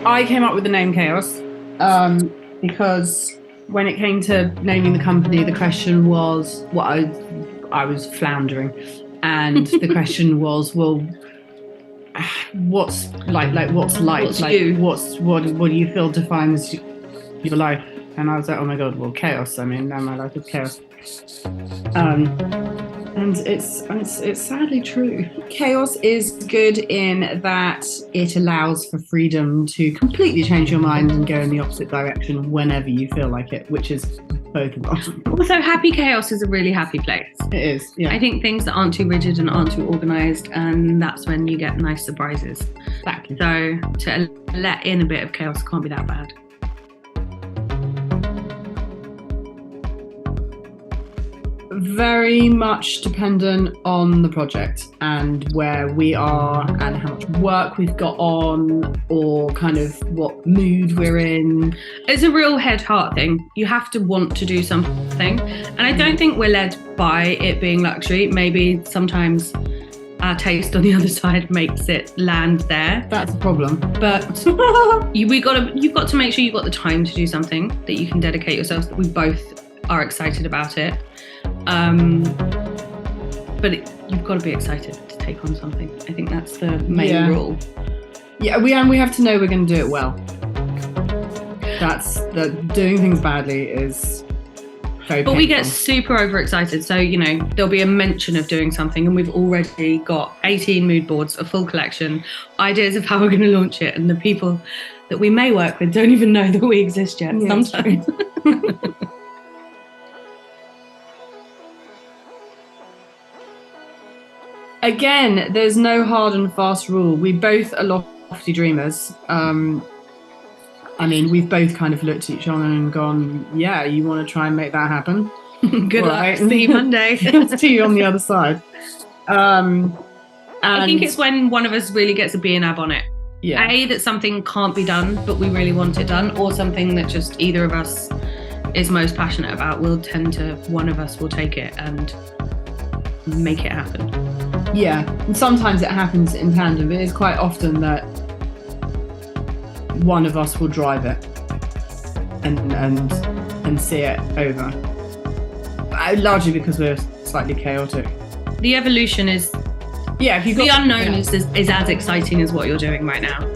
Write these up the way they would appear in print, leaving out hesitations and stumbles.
I came up with the name Chaos because when it came to naming the company, the question was, I was floundering, and the question was, well, what's life? What's you? What do you feel defines your life? And I was like, oh my god, well, chaos. I mean, now my life is chaos. And it's sadly true. Chaos is good in that it allows for freedom to completely change your mind and go in the opposite direction whenever you feel like it, which is both of us. Also, happy chaos is a really happy place. It is, yeah. I think things that aren't too rigid and aren't too organised, and that's when you get nice surprises. Exactly. So to let in a bit of chaos can't be that bad. Very much dependent on the project and where we are and how much work we've got on, or kind of what mood we're in. It's a real head-heart thing. You have to want to do something, and I don't think we're led by it being luxury. Maybe sometimes our taste on the other side makes it land there. That's a problem. But you've got to make sure you've got the time to do something that you can dedicate yourselves, that we both are excited about it. But you've got to be excited to take on something. I think that's the main rule. Yeah, we have to know we're going to do it well. That's doing things badly is very painful. We get super overexcited. So, there'll be a mention of doing something and we've already got 18 mood boards, a full collection, ideas of how we're going to launch it, and the people that we may work with don't even know that we exist yet sometimes. Again, there's no hard and fast rule. We both are lofty dreamers. I mean, we've both kind of looked at each other and gone, yeah, you want to try and make that happen? Good luck. See you Monday. See you on the other side. And I think it's when one of us really gets a bee in our bonnet. Yeah. That something can't be done, but we really want it done, or something that just either of us is most passionate about. One of us will take it and make it happen. Yeah, and sometimes it happens in tandem, but it's quite often that one of us will drive it and see it over. Largely because we're slightly chaotic. The evolution is... Yeah, if you've got, the unknown is as exciting as what you're doing right now.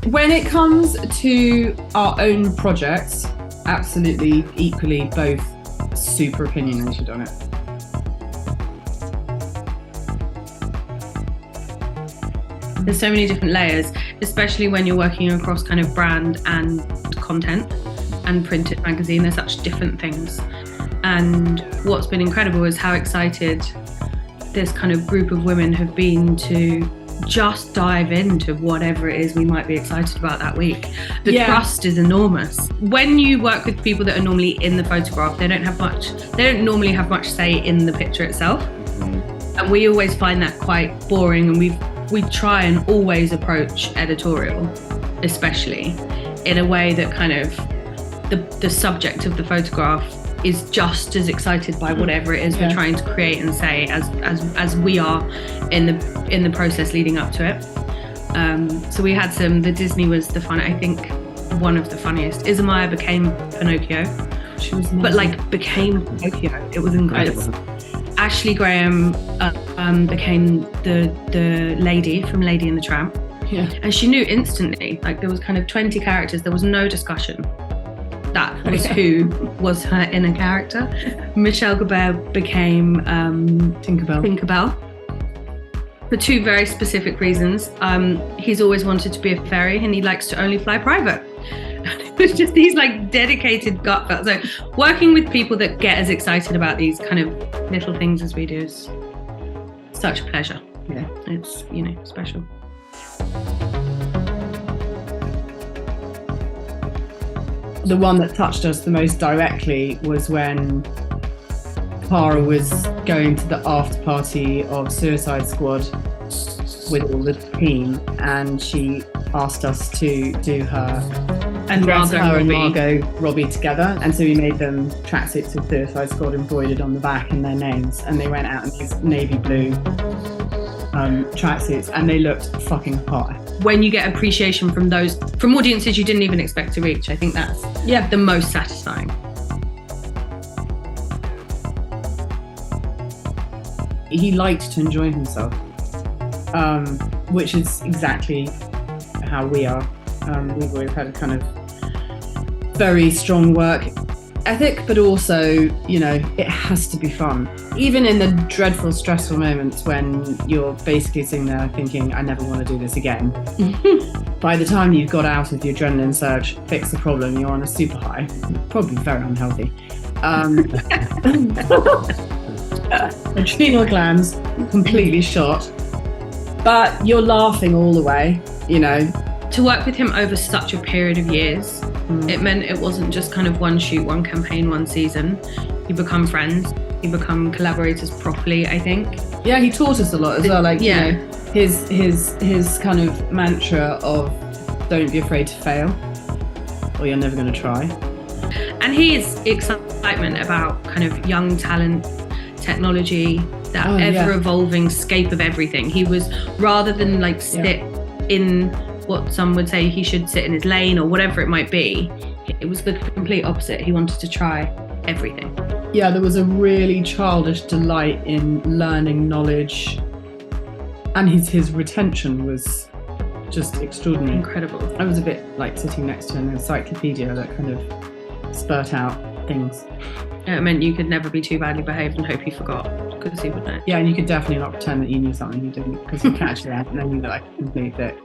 When it comes to our own projects, absolutely equally both super opinionated on it. There's so many different layers, especially when you're working across kind of brand and content and printed magazine. There's such different things. And what's been incredible is how excited this kind of group of women have been to just dive into whatever it is we might be excited about that week. The trust is enormous. When you work with people that are normally in the photograph, they don't normally have much say in the picture itself. And we always find that quite boring, and we try and always approach editorial, especially, in a way that kind of the subject of the photograph is just as excited by whatever it is we're trying to create and say as we are in the process leading up to it. So we had the Disney was the fun, I think one of the funniest. Isamaya became Pinocchio. She was became Pinocchio. It was incredible. Ashley Graham became the lady from Lady and the Tramp. Yeah. And she knew instantly, there was kind of 20 characters, there was no discussion. That was who was her inner character. Michelle Gabert became Tinkerbell. For two very specific reasons. He's always wanted to be a fairy, and he likes to only fly private. It was just these dedicated gut felt. So working with people that get as excited about these kind of little things as we do is such a pleasure. Yeah, it's special. The one that touched us the most directly was when Cara was going to the after party of Suicide Squad with all the team, and she asked us to do her and Margot Robbie together, and so we made them tracksuits with Suicide Squad embroidered on the back and their names, and they went out in these navy blue tracksuits, and they looked fucking hot. When you get appreciation from audiences you didn't even expect to reach, I think that's the most satisfying. He liked to enjoy himself, which is exactly how we are. We've always had a kind of very strong work ethic, but also, you know, it has to be fun. Even in the dreadful, stressful moments when you're basically sitting there thinking, I never want to do this again. By the time you've got out of the adrenaline surge, fixed the problem, you're on a super high. Probably very unhealthy. Adrenal glands completely shot. But you're laughing all the way, you know. To work with him over such a period of years, it meant it wasn't just kind of one shoot, one campaign, one season. You become friends, you become collaborators properly, I think. Yeah, he taught us a lot as well. Like, you know, his kind of mantra of don't be afraid to fail, or you're never going to try. And his excitement about kind of young talent, technology, that ever-evolving scape of everything. He was, rather than like sit in what some would say he should sit in his lane or whatever it might be, it was the complete opposite. He wanted to try everything. Yeah, there was a really childish delight in learning knowledge, and his retention was just extraordinary. Incredible. I was a bit like sitting next to an encyclopedia that kind of spurt out things. It meant you could never be too badly behaved and hope he forgot, because he would know. Yeah, and you could definitely not pretend that you knew something you didn't, because you catch that and then you're like a complete dick.